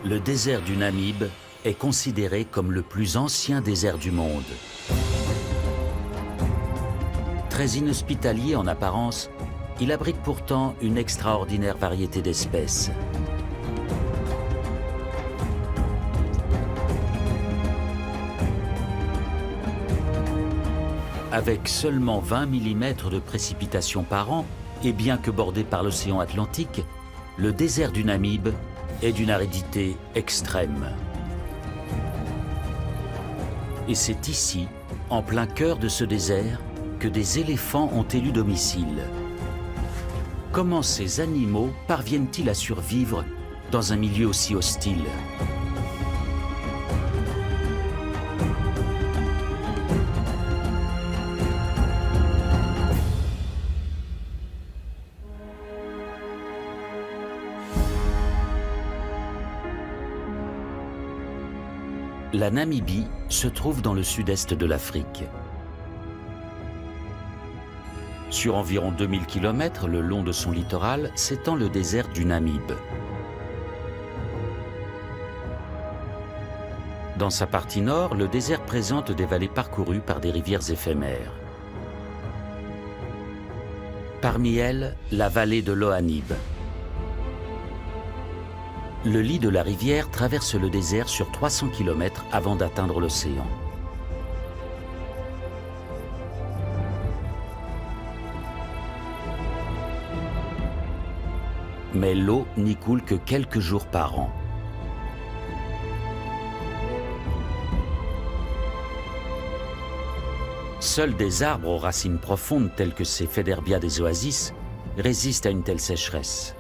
Le désert du Namib est considéré comme le plus ancien désert du monde. Très inhospitalier en apparence, il abrite pourtant une extraordinaire variété d'espèces. Avec seulement 20 mm de précipitations par an, et bien que bordé par l'océan Atlantique, le désert du Namib est d'une aridité extrême. Et c'est ici, en plein cœur de ce désert, que des éléphants ont élu domicile. Comment ces animaux parviennent-ils à survivre dans un milieu aussi hostile ? La Namibie se trouve dans le sud-est de l'Afrique. Sur environ 2000 km le long de son littoral s'étend le désert du Namib. Dans sa partie nord, le désert présente des vallées parcourues par des rivières éphémères. Parmi elles, la vallée de l'Ohanib. Le lit de la rivière traverse le désert sur 300 km avant d'atteindre l'océan. Mais l'eau n'y coule que quelques jours par an. Seuls des arbres aux racines profondes tels que ces Federbia des oasis résistent à une telle sécheresse.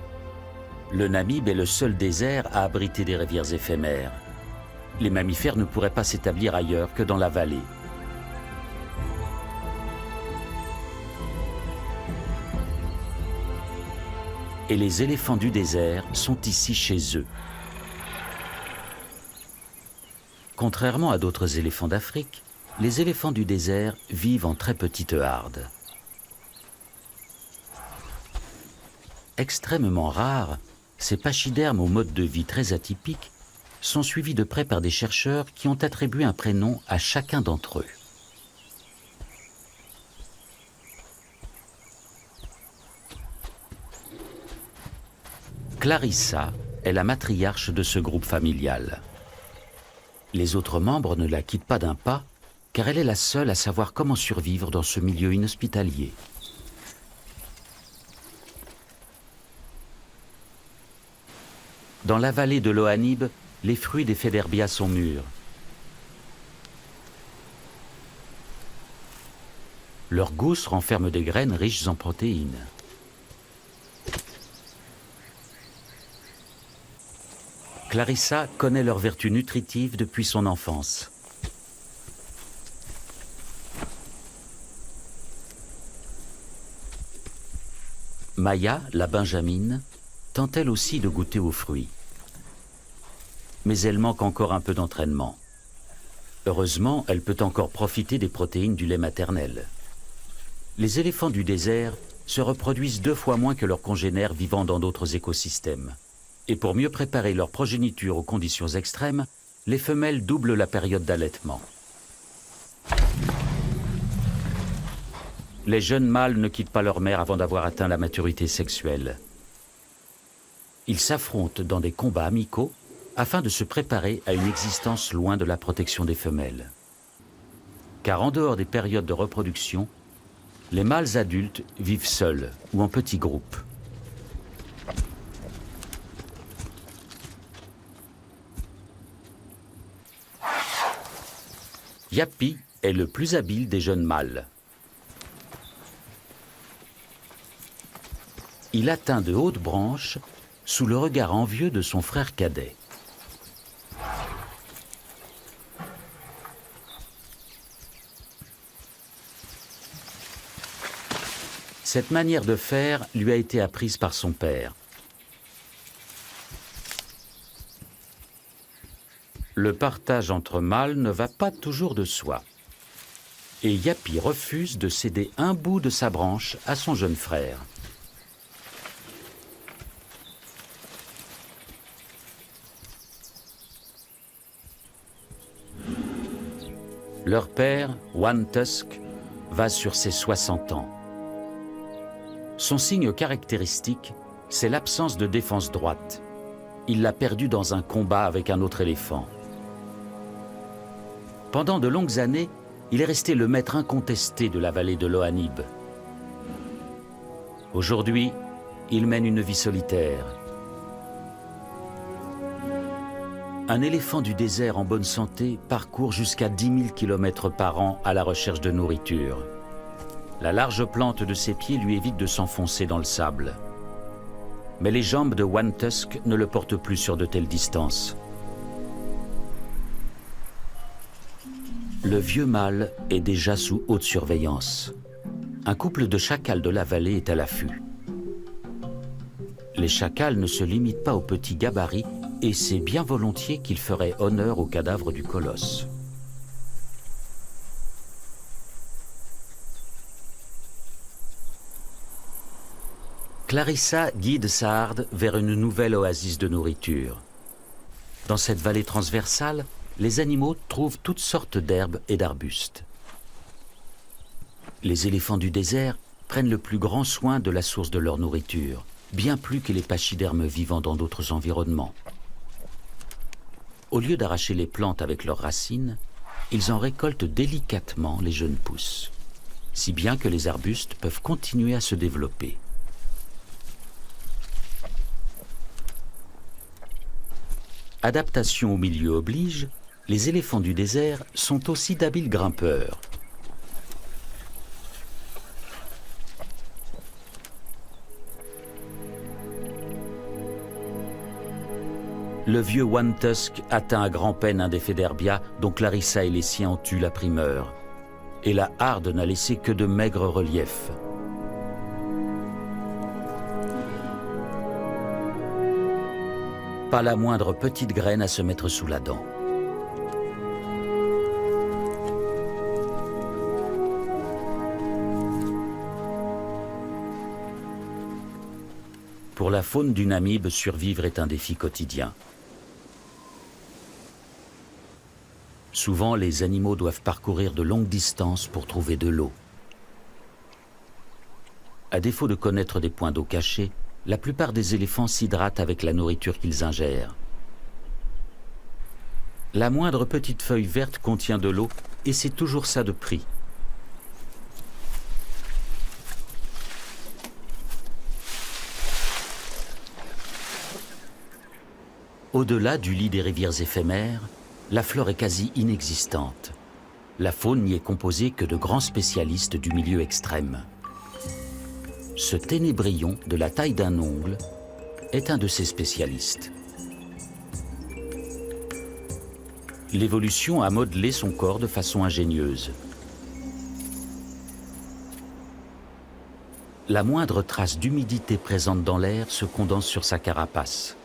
Le Namib est le seul désert à abriter des rivières éphémères. Les mammifères ne pourraient pas s'établir ailleurs que dans la vallée. Et les éléphants du désert sont ici chez eux. Contrairement à d'autres éléphants d'Afrique, les éléphants du désert vivent en très petite harde. Extrêmement rares, ces pachydermes au mode de vie très atypique sont suivis de près par des chercheurs qui ont attribué un prénom à chacun d'entre eux. Clarissa est la matriarche de ce groupe familial. Les autres membres ne la quittent pas d'un pas, car elle est la seule à savoir comment survivre dans ce milieu inhospitalier. Dans la vallée de l'Ohanib, les fruits des Federbia sont mûrs. Leurs gousses renferment des graines riches en protéines. Clarissa connaît leurs vertus nutritives depuis son enfance. Maya, la benjamine, tente elle aussi de goûter aux fruits. Mais elle manque encore un peu d'entraînement. Heureusement, elle peut encore profiter des protéines du lait maternel. Les éléphants du désert se reproduisent 2 fois moins que leurs congénères vivant dans d'autres écosystèmes. Et pour mieux préparer leur progéniture aux conditions extrêmes, les femelles doublent la période d'allaitement. Les jeunes mâles ne quittent pas leur mère avant d'avoir atteint la maturité sexuelle. Ils s'affrontent dans des combats amicaux afin de se préparer à une existence loin de la protection des femelles. Car en dehors des périodes de reproduction, les mâles adultes vivent seuls ou en petits groupes. Yapi est le plus habile des jeunes mâles. Il atteint de hautes branches sous le regard envieux de son frère cadet. Cette manière de faire lui a été apprise par son père. Le partage entre mâles ne va pas toujours de soi. Et Yapi refuse de céder un bout de sa branche à son jeune frère. Leur père, One Tusk, va sur ses 60 ans. Son signe caractéristique, c'est l'absence de défense droite. Il l'a perdu dans un combat avec un autre éléphant. Pendant de longues années, il est resté le maître incontesté de la vallée de l'Ohanib. Aujourd'hui, il mène une vie solitaire. Un éléphant du désert en bonne santé parcourt jusqu'à 10 000 km par an à la recherche de nourriture. La large plante de ses pieds lui évite de s'enfoncer dans le sable. Mais les jambes de One Tusk ne le portent plus sur de telles distances. Le vieux mâle est déjà sous haute surveillance. Un couple de chacals de la vallée est à l'affût. Les chacals ne se limitent pas aux petits gabarits et c'est bien volontiers qu'ils feraient honneur au cadavre du colosse. Clarissa guide Saad vers une nouvelle oasis de nourriture. Dans cette vallée transversale, les animaux trouvent toutes sortes d'herbes et d'arbustes. Les éléphants du désert prennent le plus grand soin de la source de leur nourriture, bien plus que les pachydermes vivant dans d'autres environnements. Au lieu d'arracher les plantes avec leurs racines, ils en récoltent délicatement les jeunes pousses, si bien que les arbustes peuvent continuer à se développer. Adaptation au milieu oblige, les éléphants du désert sont aussi d'habiles grimpeurs. Le vieux One Tusk atteint à grand-peine un des Féderbia dont Clarissa et les siens ont eu la primeur. Et la harde n'a laissé que de maigres reliefs. Pas la moindre petite graine à se mettre sous la dent. Pour la faune du Namib, survivre est un défi quotidien. Souvent, les animaux doivent parcourir de longues distances pour trouver de l'eau. À défaut de connaître des points d'eau cachés, la plupart des éléphants s'hydratent avec la nourriture qu'ils ingèrent. La moindre petite feuille verte contient de l'eau et c'est toujours ça de prix. Au-delà du lit des rivières éphémères, la flore est quasi inexistante. La faune n'y est composée que de grands spécialistes du milieu extrême. Ce ténébrion de la taille d'un ongle est un de ces spécialistes. L'évolution a modelé son corps de façon ingénieuse. La moindre trace d'humidité présente dans l'air se condense sur sa carapace.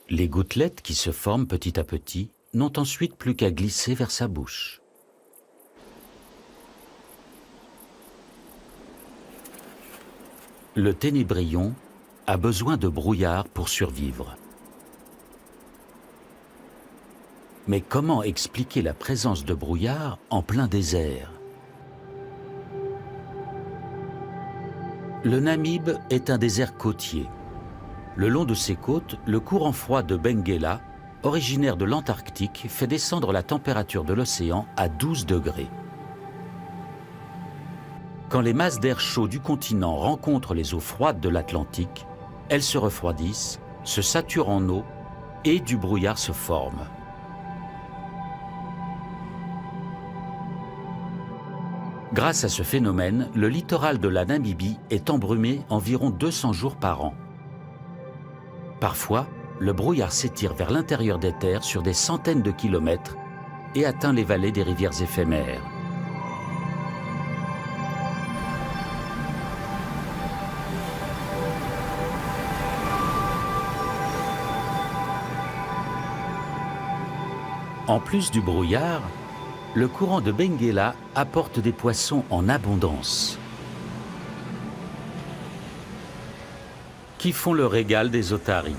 Les gouttelettes qui se forment petit à petit n'ont ensuite plus qu'à glisser vers sa bouche. Le ténébrion a besoin de brouillard pour survivre. Mais comment expliquer la présence de brouillard en plein désert? Le Namib est un désert côtier. Le long de ses côtes, le courant froid de Benguela, originaire de l'Antarctique, fait descendre la température de l'océan à 12 degrés. Quand les masses d'air chaud du continent rencontrent les eaux froides de l'Atlantique, elles se refroidissent, se saturent en eau et du brouillard se forme. Grâce à ce phénomène, le littoral de la Namibie est embrumé environ 200 jours par an. Parfois, le brouillard s'étire vers l'intérieur des terres sur des centaines de kilomètres et atteint les vallées des rivières éphémères. En plus du brouillard, le courant de Benguela apporte des poissons en abondance, qui font le régal des otaries.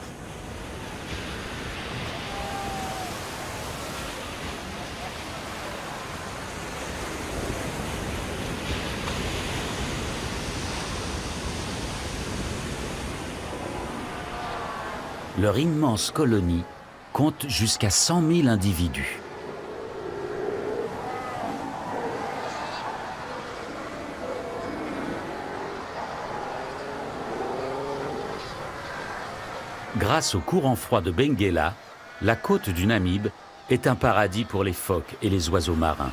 Leur immense colonie compte jusqu'à 100 000 individus. Grâce au courant froid de Benguela, la côte du Namibe est un paradis pour les phoques et les oiseaux marins.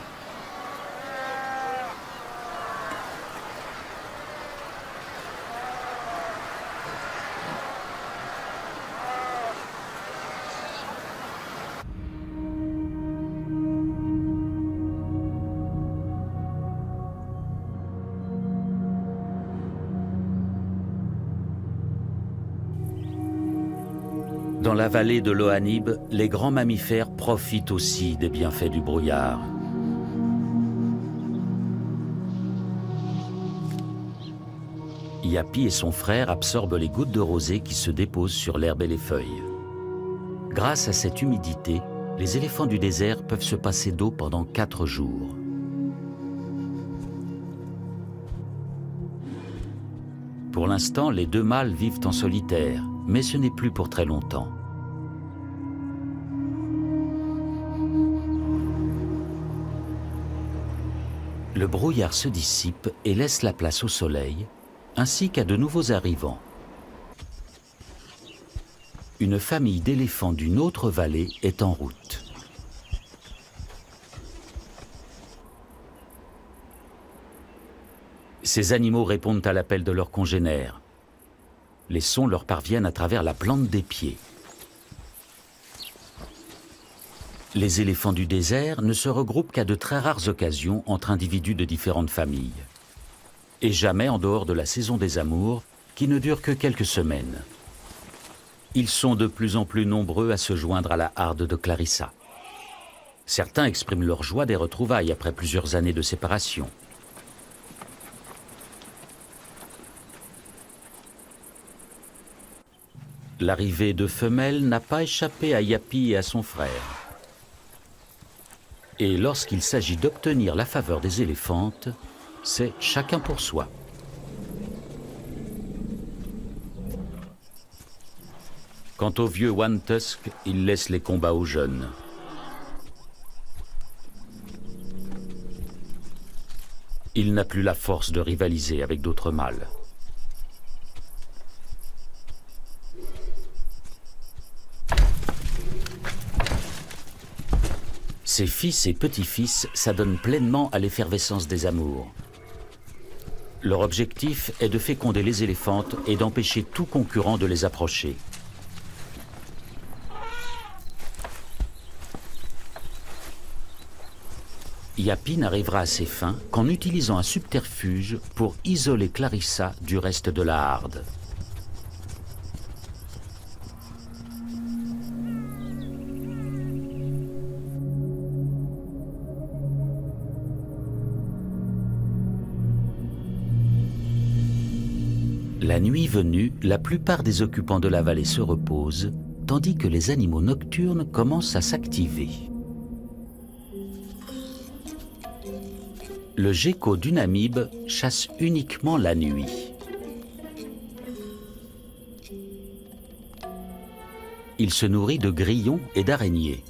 Dans la vallée de l'Ohanib, les grands mammifères profitent aussi des bienfaits du brouillard. Yapi et son frère absorbent les gouttes de rosée qui se déposent sur l'herbe et les feuilles. Grâce à cette humidité, les éléphants du désert peuvent se passer d'eau pendant 4 jours. Pour l'instant, les 2 mâles vivent en solitaire, mais ce n'est plus pour très longtemps. Le brouillard se dissipe et laisse la place au soleil, ainsi qu'à de nouveaux arrivants. Une famille d'éléphants d'une autre vallée est en route. Ces animaux répondent à l'appel de leurs congénères. Les sons leur parviennent à travers la plante des pieds. Les éléphants du désert ne se regroupent qu'à de très rares occasions entre individus de différentes familles. Et jamais en dehors de la saison des amours, qui ne dure que quelques semaines. Ils sont de plus en plus nombreux à se joindre à la harde de Clarissa. Certains expriment leur joie des retrouvailles après plusieurs années de séparation. L'arrivée de femelles n'a pas échappé à Yapi et à son frère. Et lorsqu'il s'agit d'obtenir la faveur des éléphantes, c'est chacun pour soi. Quant au vieux One Tusk, il laisse les combats aux jeunes. Il n'a plus la force de rivaliser avec d'autres mâles. Ses fils et petits-fils s'adonnent pleinement à l'effervescence des amours. Leur objectif est de féconder les éléphantes et d'empêcher tout concurrent de les approcher. Yapi n'arrivera à ses fins qu'en utilisant un subterfuge pour isoler Clarissa du reste de la harde. La nuit venue, la plupart des occupants de la vallée se reposent, tandis que les animaux nocturnes commencent à s'activer. Le gecko du Namibe chasse uniquement la nuit. Il se nourrit de grillons et d'araignées.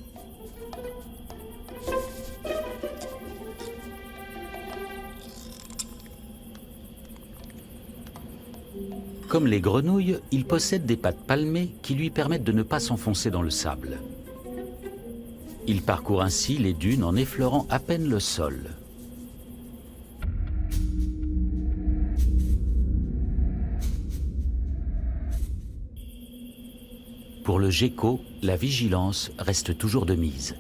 Comme les grenouilles, il possède des pattes palmées qui lui permettent de ne pas s'enfoncer dans le sable. Il parcourt ainsi les dunes en effleurant à peine le sol. Pour le gecko, la vigilance reste toujours de mise.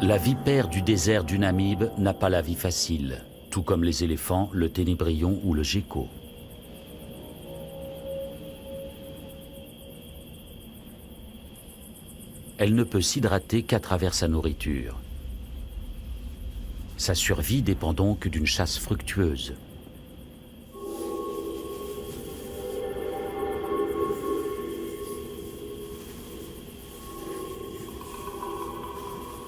La vipère du désert du Namibe n'a pas la vie facile, tout comme les éléphants, le ténébrion ou le gecko. Elle ne peut s'hydrater qu'à travers sa nourriture. Sa survie dépend donc d'une chasse fructueuse.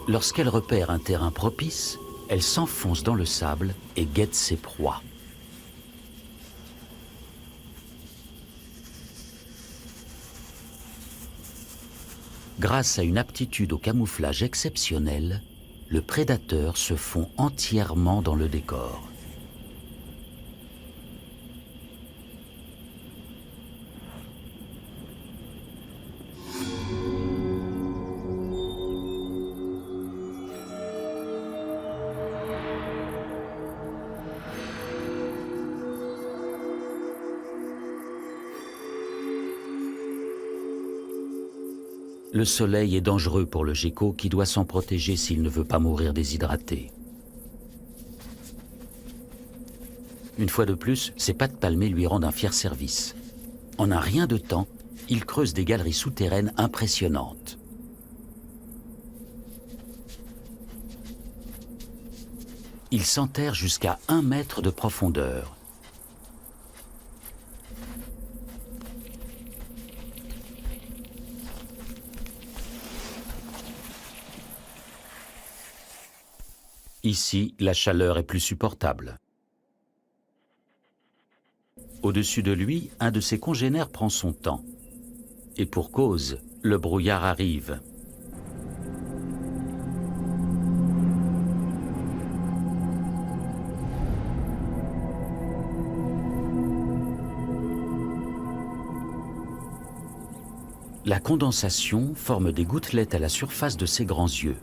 Lorsqu'elle repère un terrain propice, elle s'enfonce dans le sable et guette ses proies. Grâce à une aptitude au camouflage exceptionnelle, le prédateur se fond entièrement dans le décor. Le soleil est dangereux pour le gecko qui doit s'en protéger s'il ne veut pas mourir déshydraté. Une fois de plus, ses pattes palmées lui rendent un fier service. En un rien de temps, il creuse des galeries souterraines impressionnantes. Il s'enterre jusqu'à 1 mètre de profondeur. Ici, la chaleur est plus supportable. Au-dessus de lui, un de ses congénères prend son temps. Et pour cause, le brouillard arrive. La condensation forme des gouttelettes à la surface de ses grands yeux.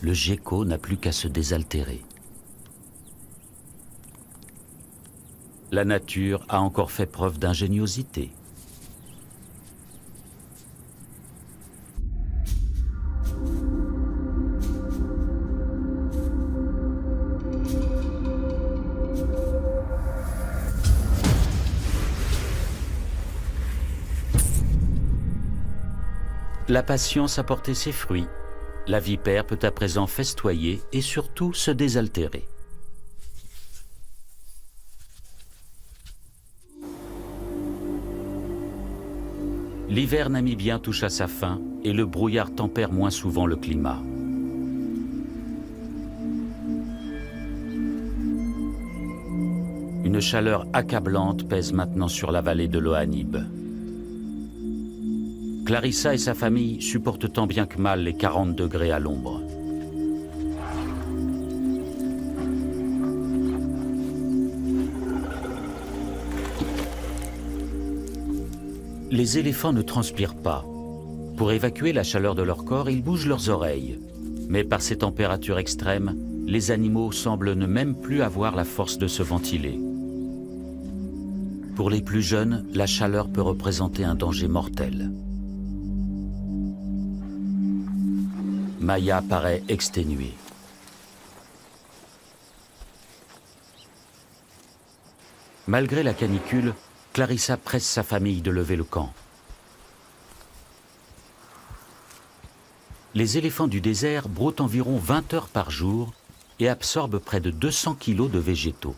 Le gecko n'a plus qu'à se désaltérer. La nature a encore fait preuve d'ingéniosité. La patience a porté ses fruits. La vipère peut à présent festoyer et surtout se désaltérer. L'hiver namibien touche à sa fin et le brouillard tempère moins souvent le climat. Une chaleur accablante pèse maintenant sur la vallée de l'Ohanib. Clarissa et sa famille supportent tant bien que mal les 40 degrés à l'ombre. Les éléphants ne transpirent pas. Pour évacuer la chaleur de leur corps, ils bougent leurs oreilles. Mais par ces températures extrêmes, les animaux semblent ne même plus avoir la force de se ventiler. Pour les plus jeunes, la chaleur peut représenter un danger mortel. Maya paraît exténuée. Malgré la canicule, Clarissa presse sa famille de lever le camp. Les éléphants du désert broutent environ 20 heures par jour et absorbent près de 200 kilos de végétaux.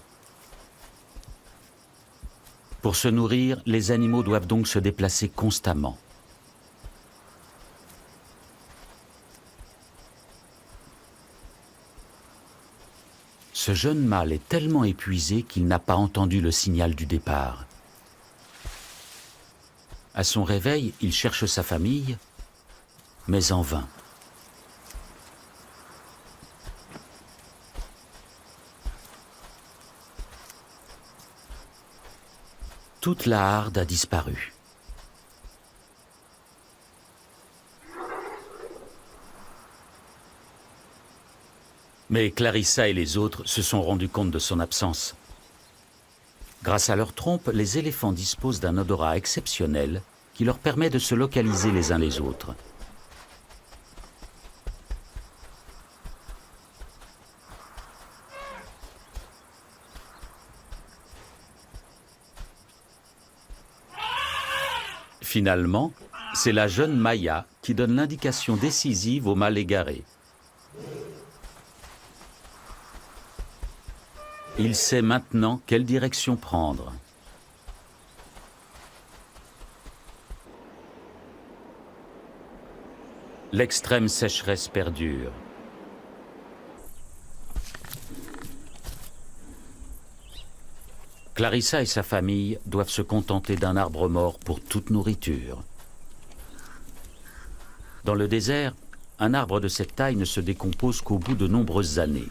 Pour se nourrir, les animaux doivent donc se déplacer constamment. Ce jeune mâle est tellement épuisé qu'il n'a pas entendu le signal du départ. À son réveil, il cherche sa famille, mais en vain. Toute la harde a disparu. Mais Clarissa et les autres se sont rendus compte de son absence. Grâce à leur trompe, les éléphants disposent d'un odorat exceptionnel qui leur permet de se localiser les uns les autres. Finalement, c'est la jeune Maya qui donne l'indication décisive au mâle égaré. Il sait maintenant quelle direction prendre. L'extrême sécheresse perdure. Clarissa et sa famille doivent se contenter d'un arbre mort pour toute nourriture. Dans le désert, un arbre de cette taille ne se décompose qu'au bout de nombreuses années.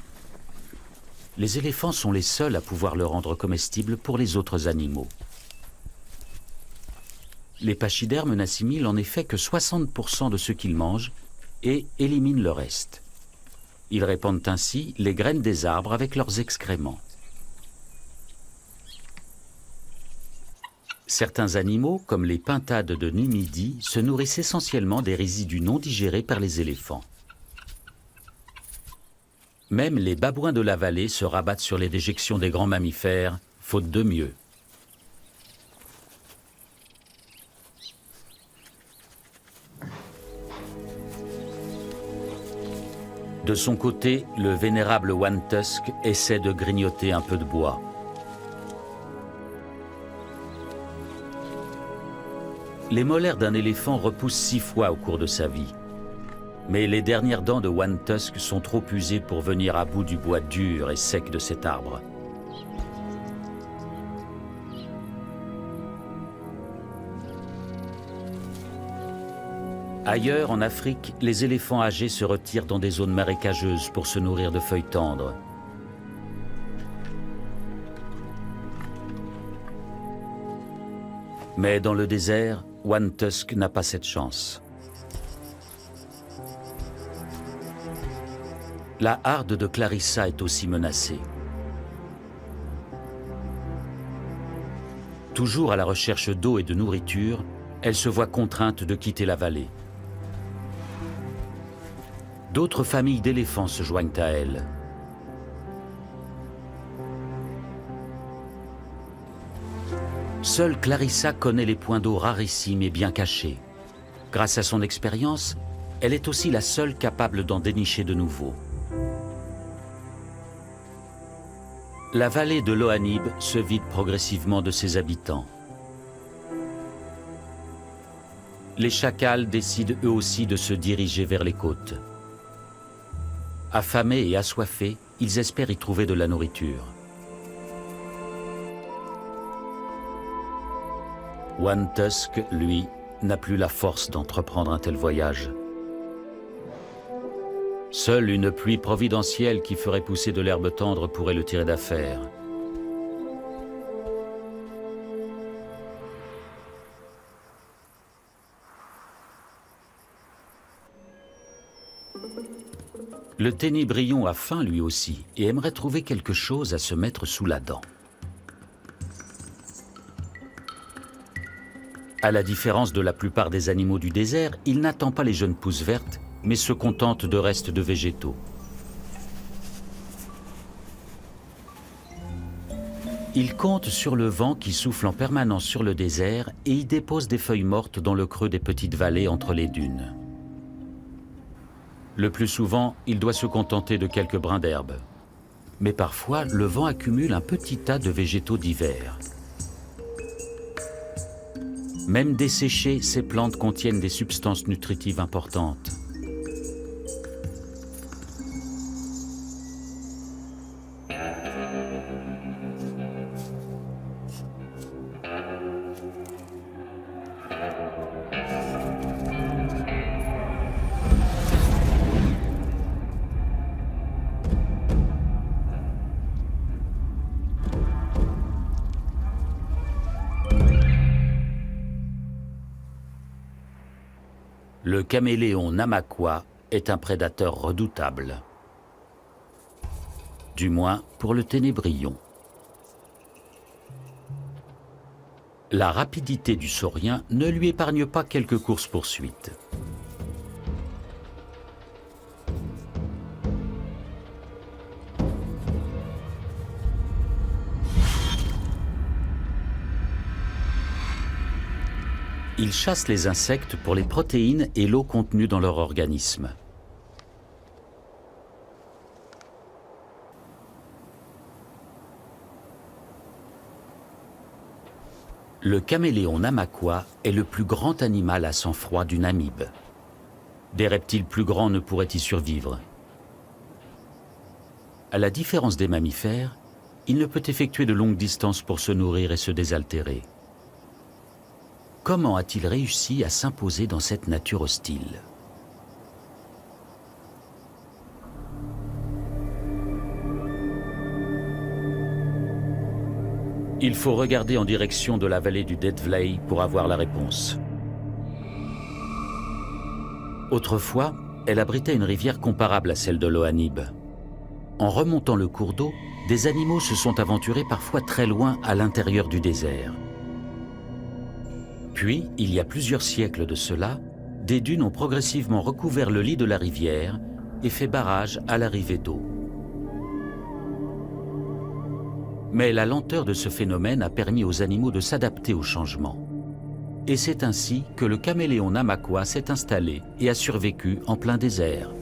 Les éléphants sont les seuls à pouvoir le rendre comestible pour les autres animaux. Les pachydermes n'assimilent en effet que 60% de ce qu'ils mangent et éliminent le reste. Ils répandent ainsi les graines des arbres avec leurs excréments. Certains animaux, comme les pintades de Numidie, se nourrissent essentiellement des résidus non digérés par les éléphants. Même les babouins de la vallée se rabattent sur les déjections des grands mammifères, faute de mieux. De son côté, le vénérable One Tusk essaie de grignoter un peu de bois. Les molaires d'un éléphant repoussent 6 fois au cours de sa vie. Mais les dernières dents de One Tusk sont trop usées pour venir à bout du bois dur et sec de cet arbre. Ailleurs, en Afrique, les éléphants âgés se retirent dans des zones marécageuses pour se nourrir de feuilles tendres. Mais dans le désert, One Tusk n'a pas cette chance. La harde de Clarissa est aussi menacée. Toujours à la recherche d'eau et de nourriture, elle se voit contrainte de quitter la vallée. D'autres familles d'éléphants se joignent à elle. Seule Clarissa connaît les points d'eau rarissimes et bien cachés. Grâce à son expérience, elle est aussi la seule capable d'en dénicher de nouveaux. La vallée de l'Ohanib se vide progressivement de ses habitants. Les chacals décident eux aussi de se diriger vers les côtes. Affamés et assoiffés, ils espèrent y trouver de la nourriture. One Tusk, lui, n'a plus la force d'entreprendre un tel voyage. Seule une pluie providentielle qui ferait pousser de l'herbe tendre pourrait le tirer d'affaire. Le ténébrion a faim lui aussi et aimerait trouver quelque chose à se mettre sous la dent. À la différence de la plupart des animaux du désert, il n'attend pas les jeunes pousses vertes, mais se contente de restes de végétaux. Il compte sur le vent qui souffle en permanence sur le désert et y dépose des feuilles mortes dans le creux des petites vallées entre les dunes. Le plus souvent, il doit se contenter de quelques brins d'herbe. Mais parfois, le vent accumule un petit tas de végétaux divers. Même desséchées, ces plantes contiennent des substances nutritives importantes. Le caméléon Namaqua est un prédateur redoutable. Du moins pour le ténébrion. La rapidité du saurien ne lui épargne pas quelques courses-poursuites. Ils chassent les insectes pour les protéines et l'eau contenue dans leur organisme. Le caméléon Namaqua est le plus grand animal à sang froid du Namib. Des reptiles plus grands ne pourraient y survivre. À la différence des mammifères, il ne peut effectuer de longues distances pour se nourrir et se désaltérer. Comment a-t-il réussi à s'imposer dans cette nature hostile ? Il faut regarder en direction de la vallée du Dead Valley pour avoir la réponse. Autrefois, elle abritait une rivière comparable à celle de l'Ohanib. En remontant le cours d'eau, des animaux se sont aventurés parfois très loin à l'intérieur du désert. Puis, il y a plusieurs siècles de cela, des dunes ont progressivement recouvert le lit de la rivière et fait barrage à l'arrivée d'eau. Mais la lenteur de ce phénomène a permis aux animaux de s'adapter au changement. Et c'est ainsi que le caméléon Namaqua s'est installé et a survécu en plein désert.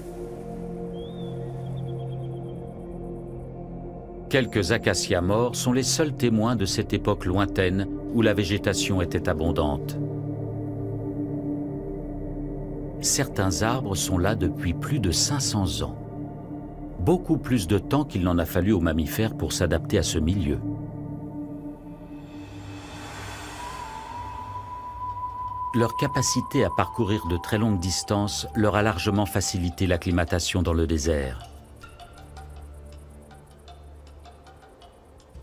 Quelques acacias morts sont les seuls témoins de cette époque lointaine où la végétation était abondante. Certains arbres sont là depuis plus de 500 ans. Beaucoup plus de temps qu'il n'en a fallu aux mammifères pour s'adapter à ce milieu. Leur capacité à parcourir de très longues distances leur a largement facilité l'acclimatation dans le désert.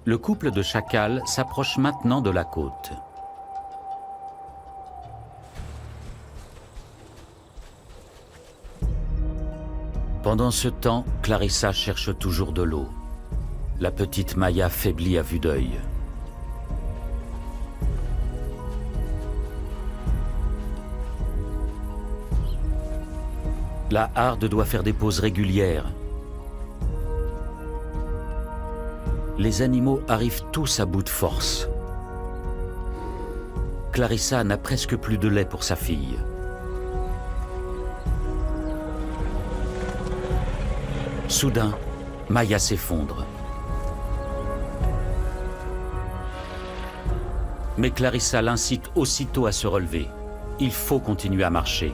Le couple de chacals s'approche maintenant de la côte. Pendant ce temps, Clarissa cherche toujours de l'eau. La petite Maya faiblit à vue d'œil. La harde doit faire des pauses régulières. Les animaux arrivent tous à bout de force. Clarissa n'a presque plus de lait pour sa fille. Soudain, Maya s'effondre. Mais Clarissa l'incite aussitôt à se relever. Il faut continuer à marcher.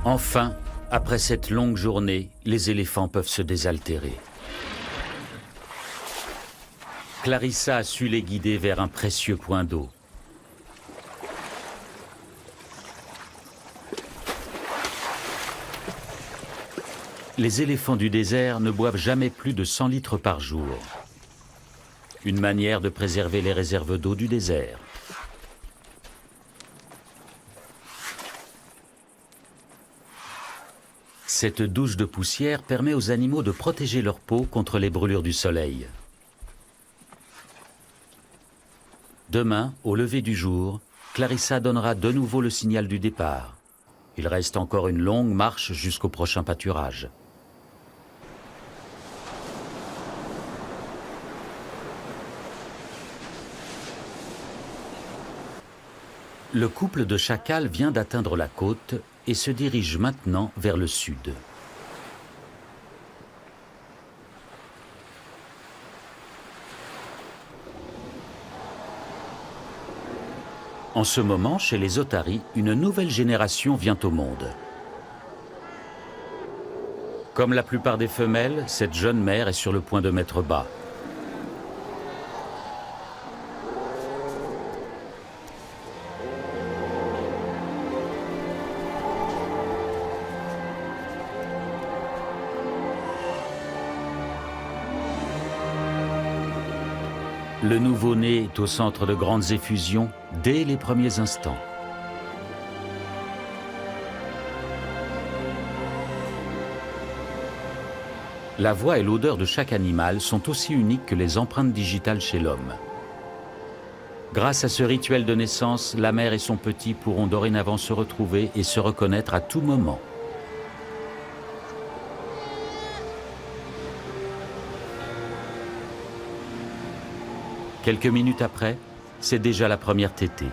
Enfin, après cette longue journée, les éléphants peuvent se désaltérer. Clarissa a su les guider vers un précieux point d'eau. Les éléphants du désert ne boivent jamais plus de 100 litres par jour. Une manière de préserver les réserves d'eau du désert. Cette douche de poussière permet aux animaux de protéger leur peau contre les brûlures du soleil. Demain, au lever du jour, Clarissa donnera de nouveau le signal du départ. Il reste encore une longue marche jusqu'au prochain pâturage. Le couple de chacals vient d'atteindre la côte et se dirige maintenant vers le sud. En ce moment, chez les otaries, une nouvelle génération vient au monde. Comme la plupart des femelles, cette jeune mère est sur le point de mettre bas. Le nouveau-né est au centre de grandes effusions dès les premiers instants. La voix et l'odeur de chaque animal sont aussi uniques que les empreintes digitales chez l'homme. Grâce à ce rituel de naissance, la mère et son petit pourront dorénavant se retrouver et se reconnaître à tout moment. Quelques minutes après, c'est déjà la première tétée.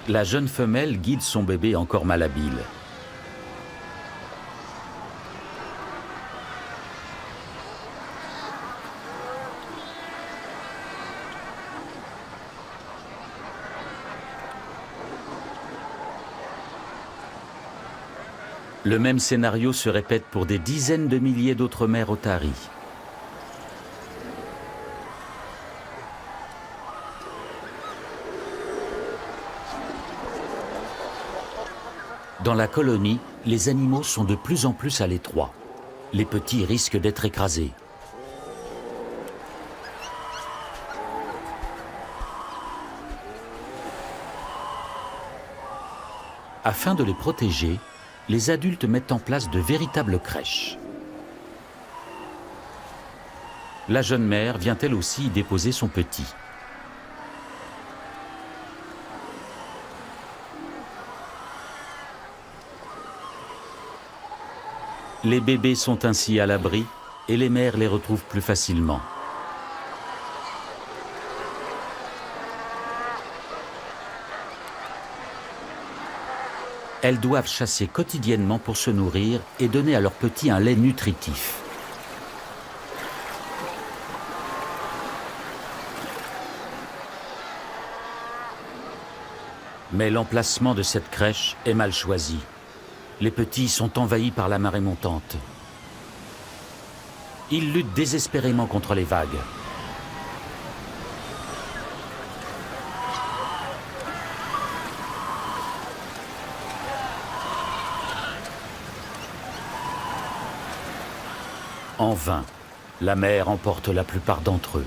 La jeune femelle guide son bébé encore malhabile. Le même scénario se répète pour des dizaines de milliers d'autres mères otaries. Dans la colonie, les animaux sont de plus en plus à l'étroit. Les petits risquent d'être écrasés. Afin de les protéger, les adultes mettent en place de véritables crèches. La jeune mère vient elle aussi y déposer son petit. Les bébés sont ainsi à l'abri et les mères les retrouvent plus facilement. Elles doivent chasser quotidiennement pour se nourrir et donner à leurs petits un lait nutritif. Mais l'emplacement de cette crèche est mal choisi. Les petits sont envahis par la marée montante. Ils luttent désespérément contre les vagues. En vain, la mer emporte la plupart d'entre eux.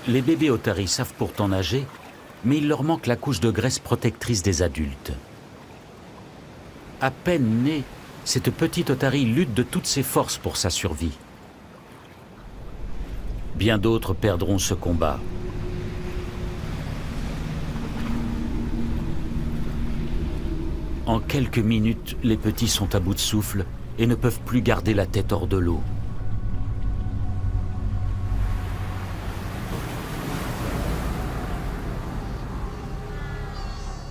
Les bébés otaries savent pourtant nager, mais il leur manque la couche de graisse protectrice des adultes. À peine née, cette petite otarie lutte de toutes ses forces pour sa survie. Bien d'autres perdront ce combat. En quelques minutes, les petits sont à bout de souffle et ne peuvent plus garder la tête hors de l'eau.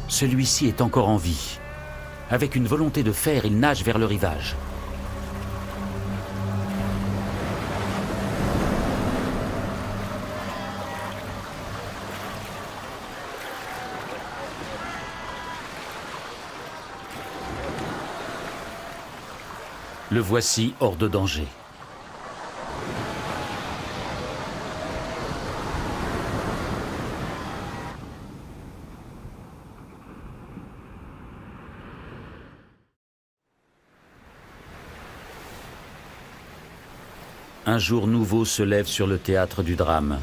Celui-ci est encore en vie. Avec une volonté de fer, il nage vers le rivage. Le voici hors de danger. Un jour nouveau se lève sur le théâtre du drame.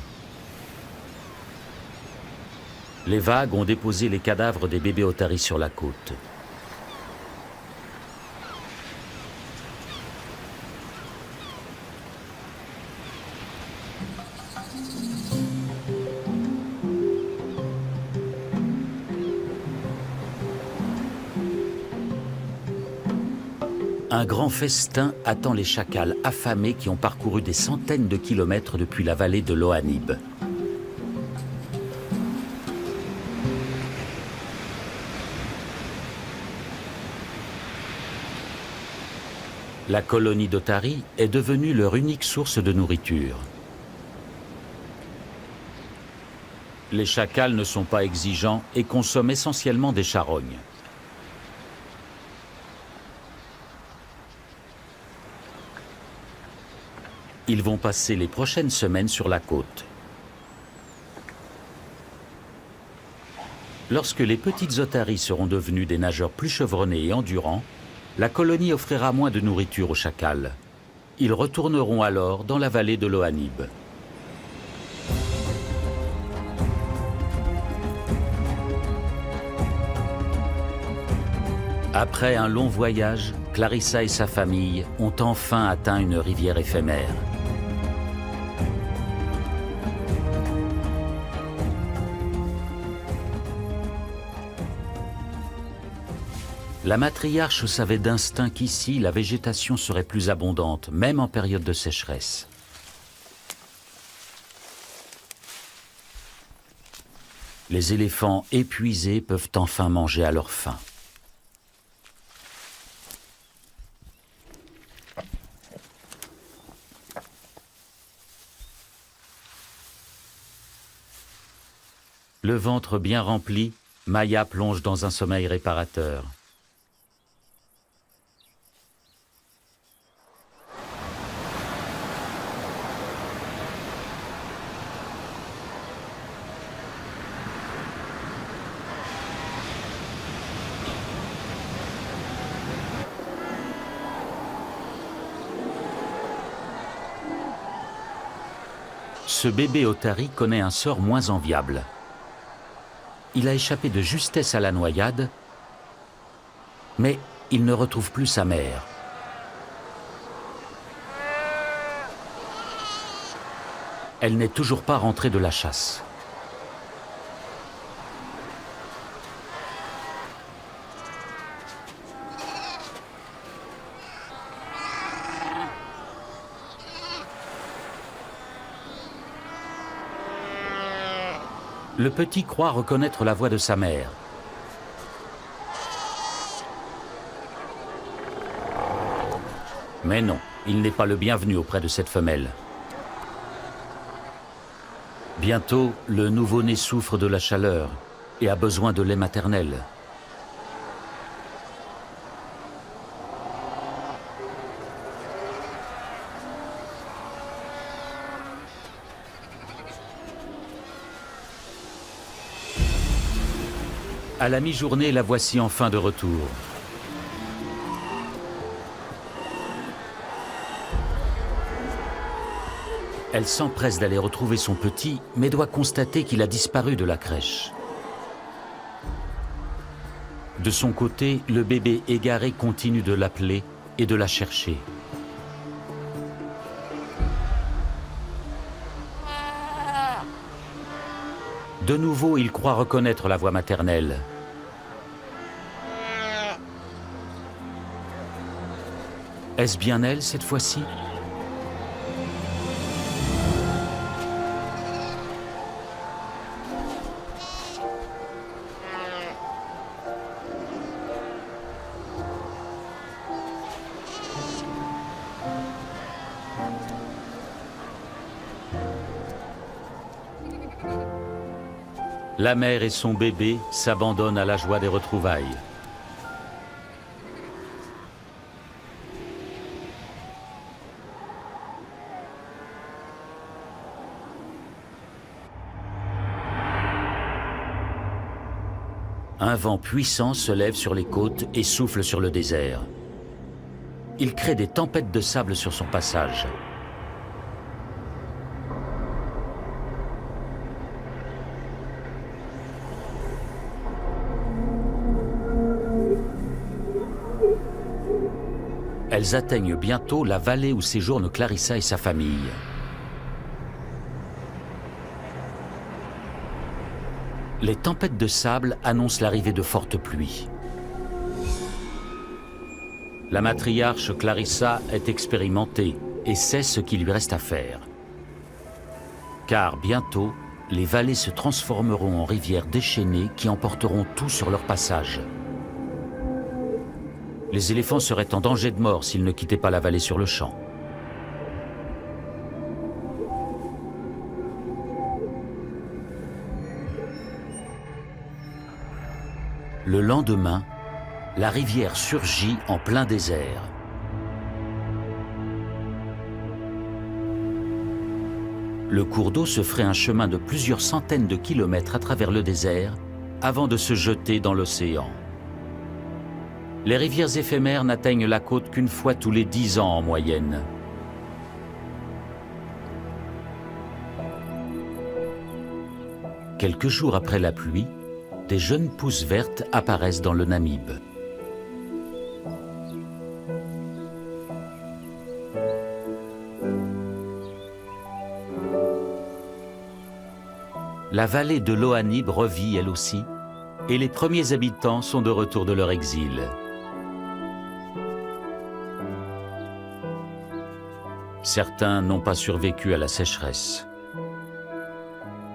Les vagues ont déposé les cadavres des bébés otaries sur la côte. Un grand festin attend les chacals affamés qui ont parcouru des centaines de kilomètres depuis la vallée de l'Ohanib. La colonie d'otaries est devenue leur unique source de nourriture. Les chacals ne sont pas exigeants et consomment essentiellement des charognes. Ils vont passer les prochaines semaines sur la côte. Lorsque les petites otaries seront devenues des nageurs plus chevronnés et endurants, la colonie offrira moins de nourriture aux chacals. Ils retourneront alors dans la vallée de l'Ohanib. Après un long voyage, Clarissa et sa famille ont enfin atteint une rivière éphémère. La matriarche savait d'instinct qu'ici, la végétation serait plus abondante, même en période de sécheresse. Les éléphants épuisés peuvent enfin manger à leur faim. Le ventre bien rempli, Maya plonge dans un sommeil réparateur. Ce bébé otari connaît un sort moins enviable. Il a échappé de justesse à la noyade, mais il ne retrouve plus sa mère. Elle n'est toujours pas rentrée de la chasse. Le petit croit reconnaître la voix de sa mère. Mais non, il n'est pas le bienvenu auprès de cette femelle. Bientôt, le nouveau-né souffre de la chaleur et a besoin de lait maternel. À la mi-journée, la voici enfin de retour. Elle s'empresse d'aller retrouver son petit, mais doit constater qu'il a disparu de la crèche. De son côté, le bébé égaré continue de l'appeler et de la chercher. De nouveau, il croit reconnaître la voix maternelle. Est-ce bien elle cette fois-ci ? La mère et son bébé s'abandonnent à la joie des retrouvailles. Un vent puissant se lève sur les côtes et souffle sur le désert. Il crée des tempêtes de sable sur son passage. Elles atteignent bientôt la vallée où séjournent Clarissa et sa famille. Les tempêtes de sable annoncent l'arrivée de fortes pluies. La matriarche Clarissa est expérimentée et sait ce qu'il lui reste à faire. Car bientôt, les vallées se transformeront en rivières déchaînées qui emporteront tout sur leur passage. Les éléphants seraient en danger de mort s'ils ne quittaient pas la vallée sur le champ. Le lendemain, la rivière surgit en plein désert. Le cours d'eau se ferait un chemin de plusieurs centaines de kilomètres à travers le désert avant de se jeter dans l'océan. Les rivières éphémères n'atteignent la côte qu'une fois tous les 10 ans en moyenne. Quelques jours après la pluie, des jeunes pousses vertes apparaissent dans le Namib. La vallée de l'Ohanib revit elle aussi, et les premiers habitants sont de retour de leur exil. Certains n'ont pas survécu à la sécheresse.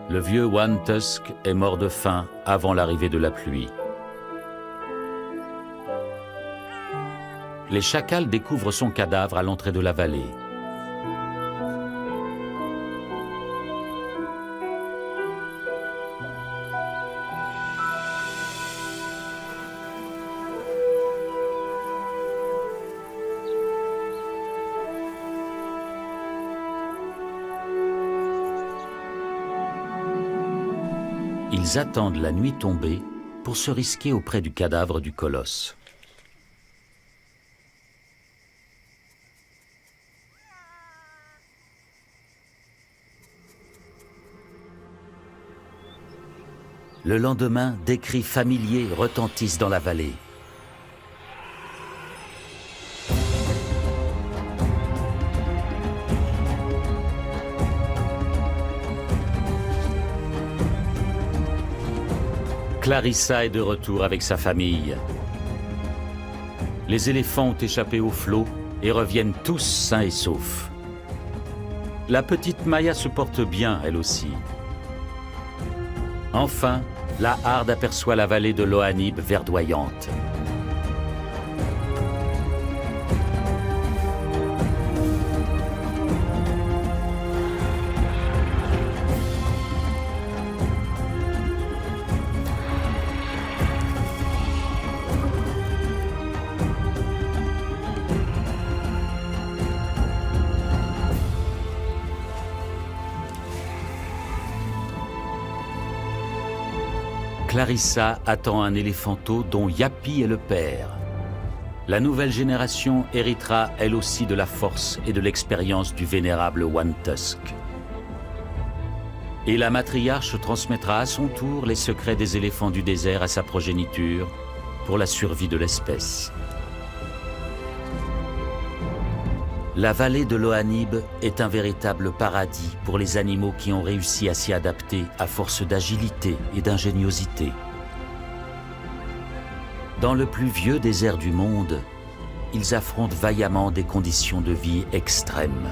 Le vieux One Tusk est mort de faim avant l'arrivée de la pluie. Les chacals découvrent son cadavre à l'entrée de la vallée. Ils attendent la nuit tombée pour se risquer auprès du cadavre du colosse. Le lendemain, des cris familiers retentissent dans la vallée. Clarissa est de retour avec sa famille. Les éléphants ont échappé au flot et reviennent tous sains et saufs. La petite Maya se porte bien, elle aussi. Enfin, la harde aperçoit la vallée de l'Ohanib verdoyante. Clarissa attend un éléphanteau dont Yapi est le père. La nouvelle génération héritera elle aussi de la force et de l'expérience du vénérable One Tusk. Et la matriarche transmettra à son tour les secrets des éléphants du désert à sa progéniture pour la survie de l'espèce. La vallée de l'Ohanib est un véritable paradis pour les animaux qui ont réussi à s'y adapter à force d'agilité et d'ingéniosité. Dans le plus vieux désert du monde, ils affrontent vaillamment des conditions de vie extrêmes.